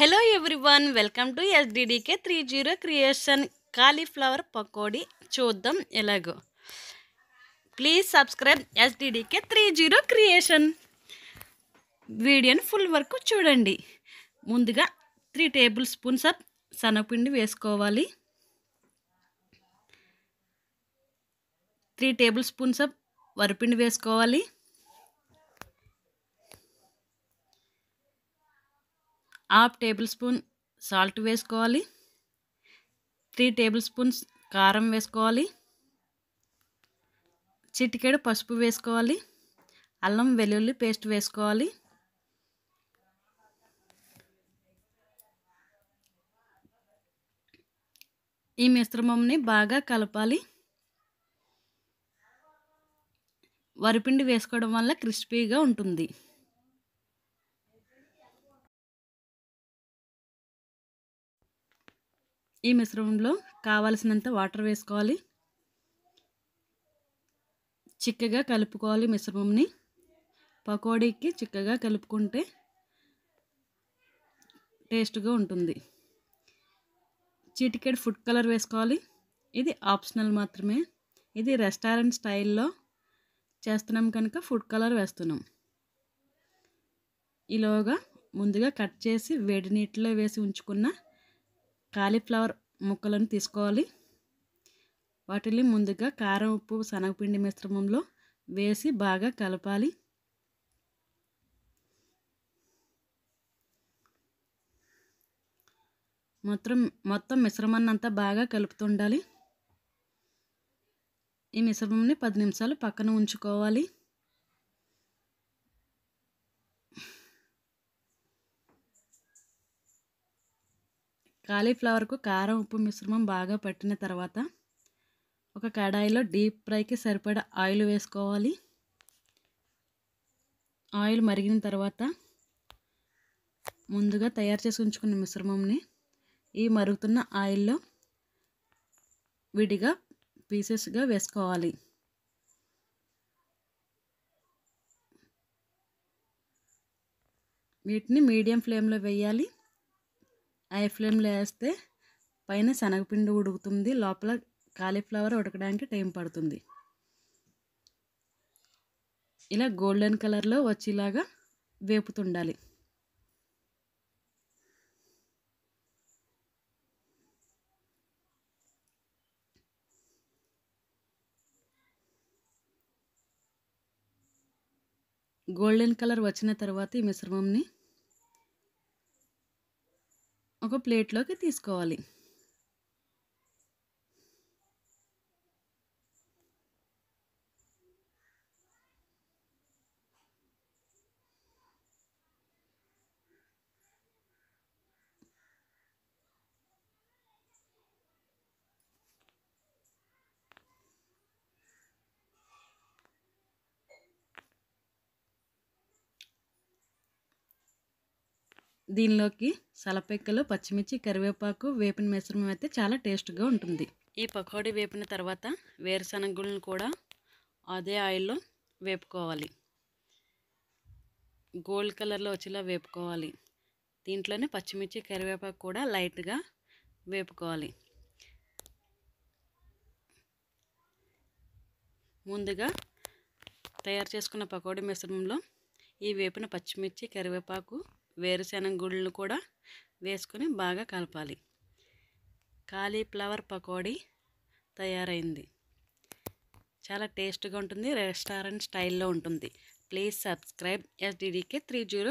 Hello everyone, welcome to SDDK 30 Creation Cauliflower Pakodi చూద్దాం ఎలాగో. Please subscribe SDDK 30 Creation. వీడియోని full వరకు చూడండి. ముందుగా 3 టేబుల్ స్పూన్స్ ఆఫ్ శనగపిండి వేసుకోవాలి. 3 టేబుల్ స్పూన్స్ ఆఫ్ వరిపిండి వేసుకోవాలి. హాఫ్ టేబుల్ స్పూన్ సాల్ట్ వేసుకోవాలి. 3 టేబుల్ స్పూన్స్ కారం వేసుకోవాలి. చిటికెడు పసుపు వేసుకోవాలి. అల్లం వెల్లుల్లి పేస్ట్ వేసుకోవాలి. ఈ మిశ్రమంని బాగా కలపాలి. వరిపిండి వేసుకోవడం వల్ల క్రిస్పీగా ఉంటుంది. ఈ మిశ్రమంలో కావలసినంత వాటర్ వేసుకోవాలి. చిక్కగా కలుపుకోవాలి మిశ్రమంని. పకోడీకి చిక్కగా కలుపుకుంటే టేస్ట్గా ఉంటుంది. చిటికెడు ఫుడ్ కలర్ వేసుకోవాలి. ఇది ఆప్షనల్ మాత్రమే. ఇది రెస్టారెంట్ స్టైల్లో చేస్తున్నాం కనుక ఫుడ్ కలర్ వేస్తున్నాం. ఈలోగా ముందుగా కట్ చేసి వేడి నీటిలో వేసి ఉంచుకున్న కాలీఫ్లవర్ ముక్కలను తీసుకోవాలి. వాటిని ముందుగా కారం ఉప్పు శనగపిండి మిశ్రమంలో వేసి బాగా కలపాలి. మొత్తం మిశ్రమాన్ని అంతా బాగా కలుపుతుండాలి. ఈ మిశ్రమంని 10 నిమిషాలు పక్కన ఉంచుకోవాలి. కాలీఫ్లవర్కు కారం ఉప్పు మిశ్రమం బాగా పట్టిన తర్వాత ఒక కడాయిలో డీప్ ఫ్రైకి సరిపడా ఆయిల్ వేసుకోవాలి. ఆయిల్ మరిగిన తర్వాత ముందుగా తయారు చేసి ఉంచుకున్న మిశ్రమంని ఈ మరుగుతున్న ఆయిల్లో విడిగా పీసెస్గా వేసుకోవాలి. వీటిని మీడియం ఫ్లేమ్లో వేయాలి. హై ఫ్లేమ్లో వేస్తే పైన శనగపిండి ఉడుకుతుంది, లోపల కాలీఫ్లవర్ ఉడకడానికి టైం పడుతుంది. ఇలా గోల్డెన్ కలర్లో వచ్చేలాగా వేపుతుండాలి. గోల్డెన్ కలర్ వచ్చిన తర్వాత ఈ మిశ్రమంని ఒక ప్లేట్లోకి తీసుకోవాలి. దీనిలోకి సలపెక్కలు, పచ్చిమిర్చి, కరివేపాకు వేపిన మిశ్రమం అయితే చాలా టేస్ట్గా ఉంటుంది. ఈ పకోడీ వేపిన తర్వాత వేరుశనగ గుళ్ళను కూడా అదే ఆయిల్లో వేపుకోవాలి. గోల్డ్ కలర్లో వచ్చేలా వేపుకోవాలి. దీంట్లోనే పచ్చిమిర్చి, కరివేపాకు కూడా లైట్గా వేపుకోవాలి. ముందుగా తయారు చేసుకున్న పకోడీ మిశ్రమంలో ఈ వేపిన పచ్చిమిర్చి, కరివేపాకు, వేరుశనగ గుళ్ళను కూడా వేసుకొని బాగా కలపాలి. కాలీఫ్లవర్ పకోడీ తయారైంది. చాలా టేస్ట్గా ఉంటుంది. రెస్టారెంట్ స్టైల్లో ఉంటుంది. Please subscribe SDDK 30.